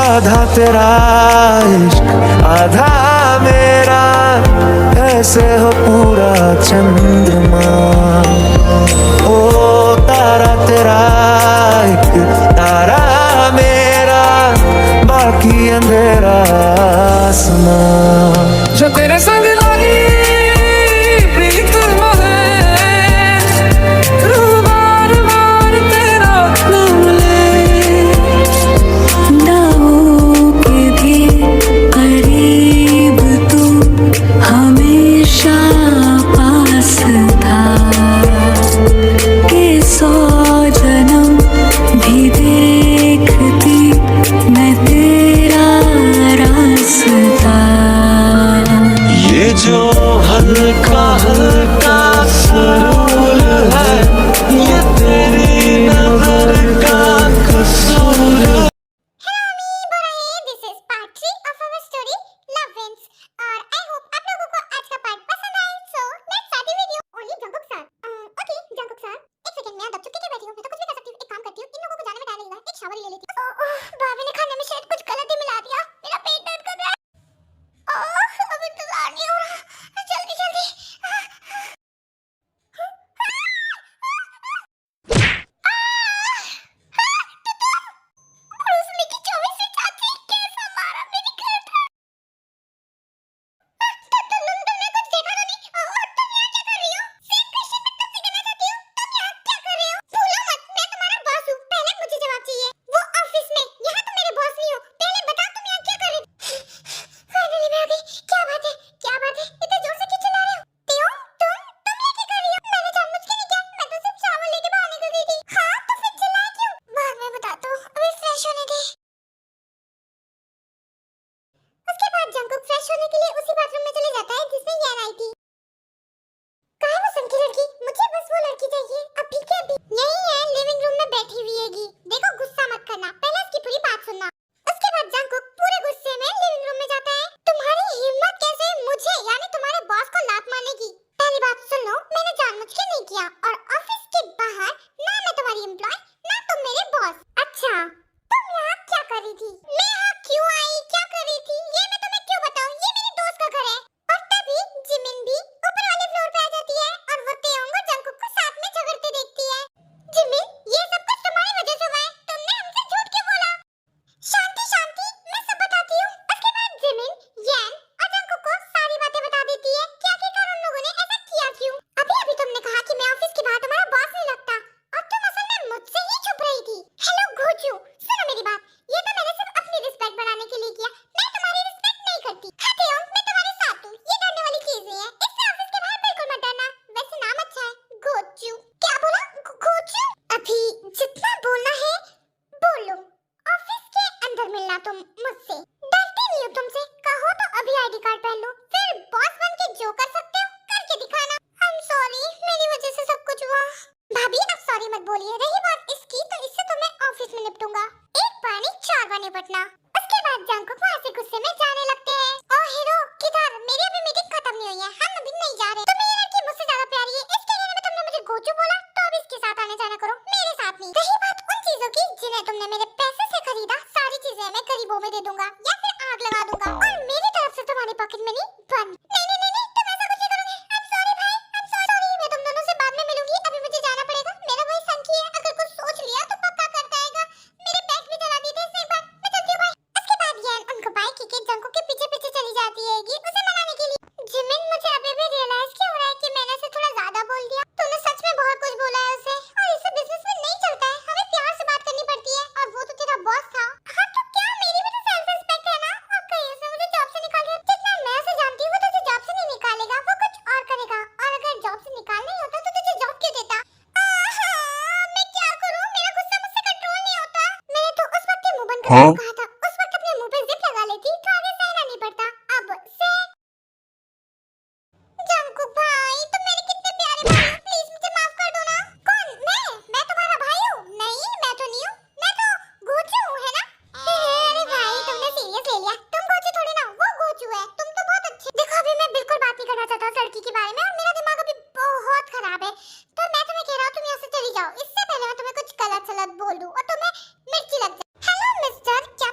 आधा तेरा इश्क आधा मेरा, ऐसे हो पूरा चंद्रमा। ओ तारा तेरा एक तारा मेरा, बाकी अंधेरा आसमां। जो तेरे संग लगी प्रीत है, रू बार बार तेरा नाम ले। दावों के भी करीब तू हमेशा पास था, कि 100 जन्म भी देखती मैं तेरा रास्ता। ये जो हल्का हल्का सुरूर है, ये तेरी नजर का कसूर है। This is part 3 of our story Love Wins और I hope आप लोगों को आज का पार्ट पसंद आए। So let's start the video. Only Jungkook sir. Okay Jungkook sir, एक सेकंड में आप दब चुप के बैठी हूँ, मैं तो कुछ भी कर सकती हूँ। एक काम करती हूँ, इन लोगों को जाने में टाइम लगेगा, एक शावर ले लेती हूँ। भाभी ने खाने में शायद कुछ गलत ही मिला दिया, मेरा पेट दर्द कर रहा है। अब इंतजार नहीं हो रहा, जल्दी जल्दी। ब्रूस ली की 24वीं चाची कैसा मारा मेरी गर्दन। तुमने कुछ देखा तो नहीं? तुम यहाँ क्या कर रही हो? सेम क्वेश्चन मैं तुमसे करना चाहती हूँ, तुम यहाँ क्या कर रहे हो? भूलो मत, मैं तुम्हारा बॉस हूँ, पहले मुझे जवाब चाहिए। वो ऑफिस में, यहाँ तुम मेरे बॉस नहीं हो, पहले बताओ तुम यहाँ क्या कर रहे हो? फाइनली मैं आ गई। क्या बात है, क्या बात है, इतने जोर से क्यों चिल्ला रहे हो? त्यों? तुम यहाँ क्या कर रही हो? मैंने जानबूझ के नहीं किया, मैं तो सिर्फ चावल लेके बाहर निकल गई थी। हाँ तो फिर चिल्लाए क्यों? बाद में बताता हूँ, अभी फ्रेश होने दे। उसके बाद जंकुक फ्रेश होने के लिए उसी बाथरूम में चले जाता है जिसमें यान आई थी। कहाँ है वो सनकी लड़की? मुझे बस वो लड़की चाहिए, अभी के अभी। यही है, लिविंग रूम में बैठी हुई हैगी। देखो गुस्सा मत करना, पहले इसकी पूरी बात सुनना। उसके बाद जंकुक पूरे गुस्से में लिविंग रूम में जाता है। तुम्हारी हिम्मत कैसे मुझे यानी तुम्हारे बॉस को लात मारने की? पहली बात सुन लो, मैंने जानबूझ के नहीं किया और ऑफिस के बाहर ना मैं तुम्हारी एम्प्लॉय ना तुम मेरे बॉस। अच्छा तुम यहाँ क्या कर रही थी? मैं यहाँ क्यों आई, क्या कर रही थी, ये मैं तुम्हें क्यों बताऊं? ये मेरे दोस्त का घर है। और तभी जिमिन भी ऊपर वाले फ्लोर पे आ जाती है और वो तेयोंग और जंकुक को साथ में झगड़ते देखती है। जिमिन, ये सब कुछ तुम्हारी वजह से हुआ है, तुमने हमसे झूठ क्यों बोला? शांति शांति, मैं सब बताती हूँ। उसके बाद जिमिन, यान और जंकुक को सारी बातें बता देती है कि आखिरकार उन लोगों ने ऐसा किया क्यों। अभी अभी तुमने कहा कि मैं ऑफिस के बाहर तुम्हारा बॉस नहीं लगता और तुम असल में मुझसे ही छुप रही थी। हेलो घोचू, सुनो मेरी बात, ये तो मैंने सिर्फ अपनी रिस्पेक्ट बढ़ाने के लिए किया, मैं तुम्हारी रिस्पेक्ट नहीं करती। हाँ तेयोंग, मैं तुम्हारे साथ हूँ, ये डरने वाली चीज नहीं है, इससे ऑफिस के बाहर बिल्कुल मत डरना। वैसे नाम अच्छा है, घोचू। क्या बोला? घोचू? अभी जितना बोलना है बोल लो। ऑफिस के अंदर मिलना तुम मुझसे, डरती नहीं हूँ तुमसे। कहो तो अभी आईडी कार्ड पहन लो, फिर बॉस बन के जो कर सकते हो करके दिखाना। आई एम सॉरी, मेरी वजह से सब कुछ हुआ। भाभी अब सॉरी मत बोलिए, रही बात इसकी तो इससे तो मैं ऑफिस में निपटूंगा, एक बार नहीं 4 बार निपटना। उसके बाद जंकुक वहाँ से गुस्से में जाने लगते हैं। ओ हीरो किधर? मेरी अभी मीटिंग खत्म नहीं हुई है, हम अभी नहीं जा रहे। तुम्हें ये लड़की मुझसे ज्यादा प्यारी है, इसके कहने में तुमने मुझे गोचू बोला, तो अब इसके साथ आने जाना करो, मेरे साथ नहीं। रही बात उन चीजों की जिन्हें तुमने मेरे पैसे से खरीदा, सारी चीजें मैं गरीबों में दे दूंगा या फिर आग लगा दूंगा और मेरी तरफ से तुम्हारी पॉकेट मनी बंद। नहीं नहीं नहीं नहीं, तुम ऐसा कुछ नहीं करोगे। आई एम सॉरी भाई, आई एम सॉरी। मैं तुम दोनों से बाद में मिलूंगी, अभी मुझे जाना पड़ेगा। मेरा भाई संकी है, अगर कुछ सोच लिया तो पक्का करता आएगा। मेरे बैग भी जला दिए थे इसने एक बार, मैं चलती हूँ भाई। उसके बाद यान उनको बाइक के जंकुक के पीछे पीछे चली जाती हैगी उसे मनाने के लिए। जिमिन, मुझे अभी भी रियलाइज क्यों हो रहा है कि मैंने उसे थोड़ा ज्यादा बोल दिया। तूने सच में बहुत कुछ बोला है उसे, और इससे बिजनेस में नहीं चलता है, हमें प्यार से बात करनी पड़ती है और वो तो तेरा बॉस था। हाँ तो क्या, मेरी भी तो सेल्फ रिस्पेक्ट है ना। और कहीं उसने मुझे जॉब से निकाल दिया, जितना मैं उसे जानती हूँ वो तुझे जॉब से नहीं निकालेगा, वो कुछ और करेगा। और अगर जॉब से निकालना ही होता तो तुझे जॉब क्यों देता? मैं क्या करूँ, मेरा गुस्सा मुझसे कंट्रोल नहीं होता। मैंने तो उस वक्त ही मुंह बंद करने को कहा था, उस वक्त अपने मुंह पे जिप लगा लेती तो आगे सहना नहीं पड़ता। अब से जंकुक भाई, तुम मेरे कितने प्यारे भाई हो, प्लीज मुझे माफ कर दो ना। कौन? मैं तुम्हारा भाई हूँ? नहीं मैं तो नहीं हूँ, मैं तो गोचू हूँ, है ना? अरे भाई तुमने सीरियस ले लिया, तुम गोचू थोड़ी ना, वो गोचू है। तुम तो बहुत अच्छे। देखो अभी मैं बिल्कुल बात नहीं करना चाहता उस लड़की के बारे में और मेरा दिमाग अभी बहुत खराब है, तो मैं तुम्हें कह रहा हूँ तुम यहाँ से चली जाओ, इससे पहले मैं तुम्हें कुछ गलत सलत बोल दूँ और तुम्हें मिर्ची लग जाए। हेलो मिस्टर, क्या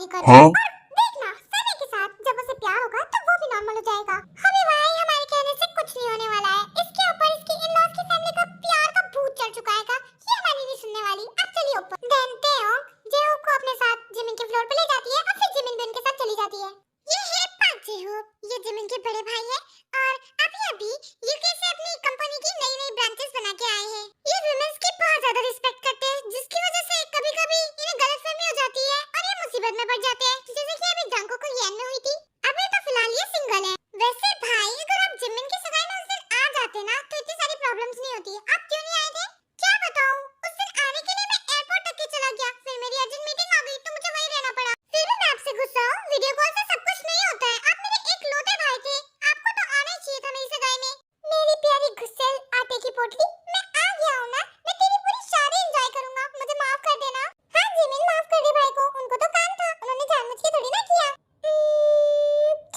नहीं कर रहा। और देखना समय के साथ जब उसे प्यार होगा तो वो भी नॉर्मल हो जाएगा। हमें भाई हमारे कहने से कुछ नहीं होने वाला है। इसके ऊपर इसकी इन-लॉज की फैमिली का प्यार का भूत चढ़ चुका है। ये हमारी नहीं सुनने वाली। अब चलिए ऊपर। देखते हो जेहोक को अपने साथ जिमिन के फ्लोर पे ले जाती है और फिर जिमिन भी उनके साथ चली जाती है। ये है पाक जेहोक, ये जिमिन के बड़े भाई है और अभी यूके से अपनी कंपनी की नई ब्रांचेस बना के आए हैं। ये वुमेन्स की बहुत ज्यादा रिस्पेक्ट करते हैं, जिसकी वजह से कभी-कभी इन्हें गलतफहमी हो जाती है और ये मुसीबत में पड़ जाते हैं, जैसे कि अभी जंको को येन में हुई थी। अभी तो फिलहाल ये सिंगल है। वैसे भाई अगर आप जिमिन की सगाई में उस दिन आ जाते ना तो इतनी सारी प्रॉब्लम्स नहीं होती। आप क्यों नहीं आए थे? क्या बताऊं, उस दिन आने के लिए मैं एयरपोर्ट तक के चला गया, फिर मेरी अर्जेंट मीटिंग आ गई तो मुझे वहीं रहना पड़ा। फिर भी मैं आपसे गुस्सा हूं, वीडियो कॉल से सब कुछ नहीं होता है। आप मेरे इकलौते भाई थे, आपको तो आना ही चाहिए था मेरी सगाई में। मेरी प्यारी गुस्सेल आटे की पोटली, मैं आ गया हूं ना, मैं तेरी पूरी शादी एंजॉय करूंगा, मुझे माफ कर देना। हाँ जिमिन माफ कर दे भाई को, उनको तो काम था, उन्होंने जानबूझ के थोड़ी ना किया।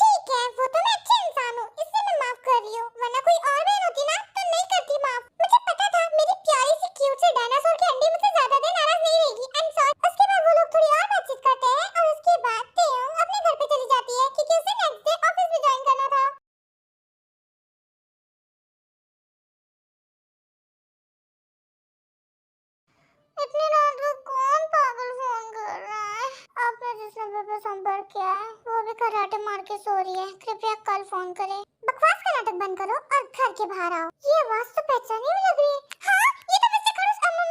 ठीक है, वो तो मैं अच्छी इंसान हूँ इसलिए मैं माफ कर रही हूँ, वरना कोई और बहन होती ना तो नहीं करती माफ। मुझे पता था मेरी प्यारी सी क्यूट से डायनासोर की अंडी मुझसे ज्यादा देर नाराज नहीं रहेगी। I am sorry. उसके बाद वो लोग थोड़ी और बातचीत करते हैं और उसके बाद तेयोंग अपने घर पे चली जाती है क्योंकि उसे नेक्स्ट डे ऑफिस भी ज्वाइन करना था। इतनी रात को कौन पागल फोन कर रहा है? आपने जिस नंबर पर संपर्क किया है वो भी खर्राटे मार के सो रही है, कृपया कल फोन करें। बकवास का नाटक बंद करो और घर के बाहर आओ। ये आवाज तो पहचानी हुई लग रही है। हाँ, ये तो मिस्टर खड़ूस मतलब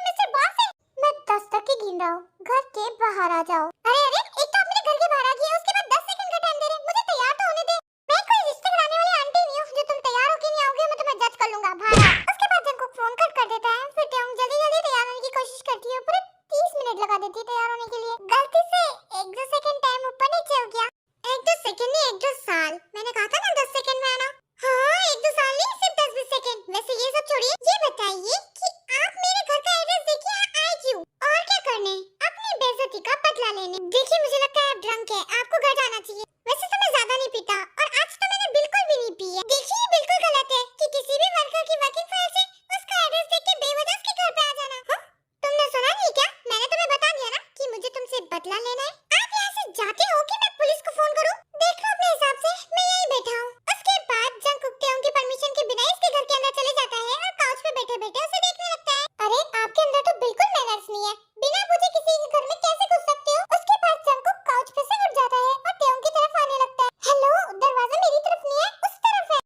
मिस्टर बॉस है। मैं 10 तक ही गिन रहा हूँ, घर के बाहर आ जाओ। अरे अरे, एक तो आपने घर के बाहर आ गया, उसके बाद 10 सेकंड का टाइम दे रहे, मुझे तैयार तो होने दे। मैं कोई रिश्ते कराने वाली आंटी नहीं हूँ जो तुम तैयार हो कि नहीं आओगे मैं तुम्हें जज कर लूंगा। बाहर आओ। उसके बाद जंकुक फोन कट कर देता है, फिर तेयोंग जल्दी जल्दी तैयार होने की कोशिश करती है, पूरे 30 मिनट लगा देती है तैयार होने के लिए। गलती से 1-2 सेकंड टाइम ऊपर नीचे हो गया। 1-2 सेकंड नहीं, 1-2 साल। मैंने कहा था ना 10 सेकंड में आना। हाँ 1-2 साल नहीं, सिर्फ 10-20 सेकंड। वैसे ये सब छोड़िए, ये बताइए कि आप मेरे घर का एड्रेस देखिए आए क्यों और क्या करने? अपनी बेइज्जती का बदला लेने। देखिए मुझे लगता है आप ड्रंक है, आपको घर जाना चाहिए। वैसे तो मैं ज्यादा नहीं पीता और आज तो मैंने बिल्कुल भी नहीं पी है। देखिए बिल्कुल गलत है कि किसी भी वर्कर की वर्किंग फाइल से उसका एड्रेस देख के बेवजह उसके घर पे आ जाना। हाँ? तुमने सुना नहीं क्या? मैंने तुम्हें बता दिया ना कि मुझे तुमसे बदला लेना है। आप यहाँ से जाते हो कि मैं पुलिस को फोन करूँ? देख लो अपने हिसाब से, मैं यहीं बैठा हूँ। उसके बाद जंकुक तेयोंग की परमिशन के बिना इसके घर के अंदर चले जाता है और काउच पे बैठे बैठे उसे देखने लगता है। अरे आपके अंदर तो बिल्कुल मैनर्स नहीं है, बिना पूछे किसी के घर में कैसे घुस सकते हो? उसके बाद जंकुक काउच पे से उठ जाता है और तेयोंग की तरफ आने लगता है। हेलो, दरवाजा मेरी तरफ नहीं है, उस तरफ है।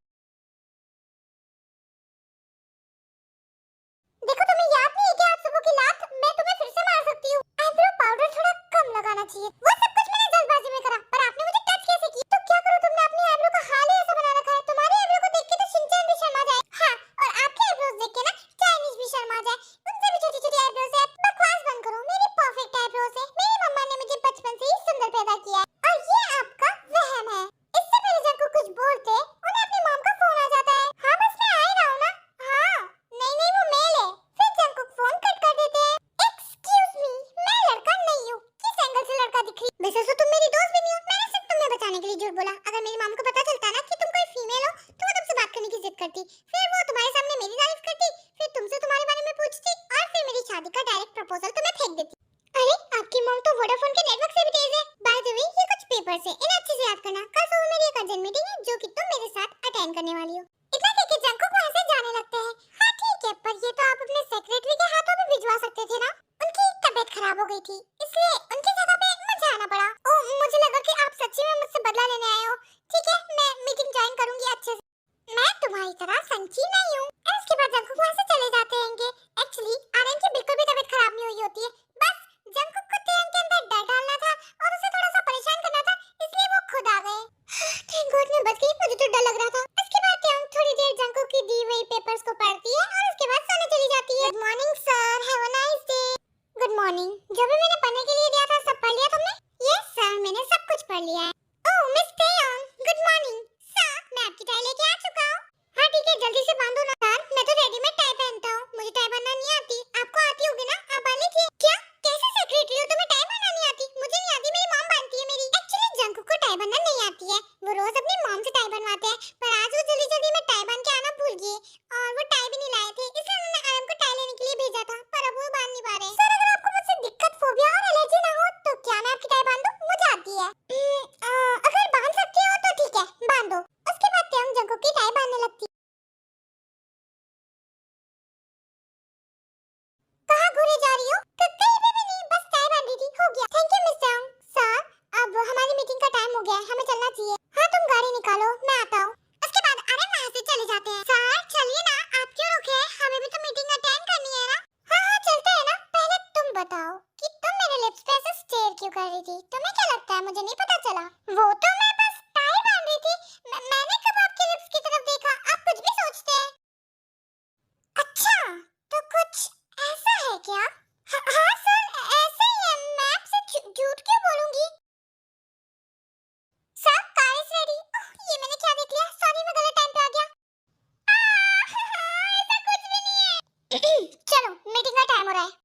देखो तुम्हें याद नहीं है कि आज सुबह की लात मैं तुम्हें फिर से मार सकती हूँ। आईब्रो पाउडर थोड़ा कम लगाना चाहिए। वो सब कुछ मैंने जल्दबाजी में करा, पर आपने मुझे टच कैसे की? तो क्या करूँ, तुमने अपनी आईब्रो का हाल ही ऐसा बना रखा है। तुम्हारे आईब्रो को देख के तो शिनचैन भी शर्मा जाए। हाँ, और आपके आईब्रोज देख के ना चाइनीज भी शर्मा जाए। उनसे भी छोटी-छोटी आईब्रोज है। बकवास बंद करो, मेरी परफेक्ट आईब्रोज है। मेरी मम्मा ने मुझे बचपन से ही सुंदर पैदा किया है और ये आपका वहम है। इससे पहले जब को कुछ बोलते उन्हें अपनी मॉम का फोन आ जाता है। हाँ बस मैं आ ही रहा हूँ ना। हाँ नहीं वो मेल है। फिर जंकुक फोन कट कर देते हैं। एक्सक्यूज मी, मैं लड़का नहीं हूँ, किस एंगल से लड़का दिख रही? वैसे तो तुम मेरी दोस्त भी नहीं हो, मैंने सिर्फ तुम्हें बचाने के लिए झूठ बोला। अगर मेरी मॉम को पता चलता ना कि तुम कोई फीमेल हो तो वो तुमसे बात करने की जिद करती, फिर वो तुम्हारे सामने मेरी तारीफ करती, फिर तुमसे तुम्हारे बारे में पूछती और फिर मेरी शादी का डायरेक्ट प्रपोजल तुम्हें फेंक देती। अरे आपकी मॉम तो वोडाफोन के नेटवर्क से भी तेज है। बाय द वे ये कुछ पेपर्स है, इन्हें अच्छे से याद करना। कल सुबह मेरी एक अर्जेंट मीटिंग है जो कि तुम मेरे साथ अटेंड करने वाली हो। इतना कह के जंकुक वहां से जाने लगते हैं। हाँ ठीक है, पर ये तो आप अपने सेक्रेटरी के हाथों में भिजवा सकते थे ना। उनकी तबीयत खराब हो गई थी इसलिए उनकी जगह पे मुझे आना पड़ा। ओह मुझे लगा कि आप सच्ची में मुझसे बदला लेने आए हो। ठीक है, मैं मीटिंग ज्वाइन करूंगी अच्छे से। मैं तुम्हारी तरह संची नहीं हूँ। और उसके बाद जंकुक वहां से चले जाते हैं। एक्चुअली आर्यन की बिल्कुल भी तबीयत खराब नहीं हुई होती है, बस जंकुक को तेयोंग के अंदर डर डालना था और उसे थोड़ा सा परेशान करना था, इसलिए वो खुद आ गए। थैंक गॉड मैं बच गई, मुझे तो डर लग रहा था। उसके बाद तेयोंग थोड़ी देर जंकुक की दी हुई पेपर्स को पढ़ती है और उसके बाद सोने चली जाती है। Good morning sir, have a nice day. Good morning. जो भी मैंने पढ़ने के लिए दिया था सब पढ़ लिया तुमने? यस सर, मैंने सब कुछ पढ़ लिया है। ओह मिस तेयोंग, गुड मॉर्निंग। सर मैं आपकी टाई लेके आ चुका हूँ। हाँ ठीक है, जल्दी से बांधो ना। सर मैं तो रेडीमेड टाई पहनता हूँ, मुझे टाई बनना नहीं आती। आपको आती होगी ना, आप बांध लीजिए। क्या कैसे सेक्रेटरी हो, तुम्हें टाई बनना नहीं आती? मुझे नहीं आती, मेरी मॉम बांधती है मेरी। एक्चुअली जंकुक को टाई बनना नहीं आती है, वो रोज अपनी मॉम से टाई बनवाते हैं, पर आज वो जल्दी जल्दी में टाई बांध के आना भूल गए और वो टाई भी नहीं लाए थे, इसलिए उन्होंने आर्यन को टाई लेने के लिए भेजा था, पर अब वो बांध नहीं पा रहे। सर अगर आपको मुझसे दिक्कत, फोबिया और एलर्जी कर रही थी। तुम्हें क्या लगता है मुझे नहीं पता चला? वो तो मैं बस टाई बांध रही थी। मैंने कब आपके लिप्स की तरफ देखा? आप कुछ भी सोचते हैं। अच्छा, तो कुछ ऐसा है क्या? हाँ सर, ऐसा ही है। मैं आपसे झूठ क्यों बोलूंगी? Sir, car is ready. ये मैंने क्या देख लिया? सॉरी, मैं गलत टाइम पे आ गया। ऐसा कुछ भी नहीं है। चलो, मीटिंग का टाइम हो रहा है।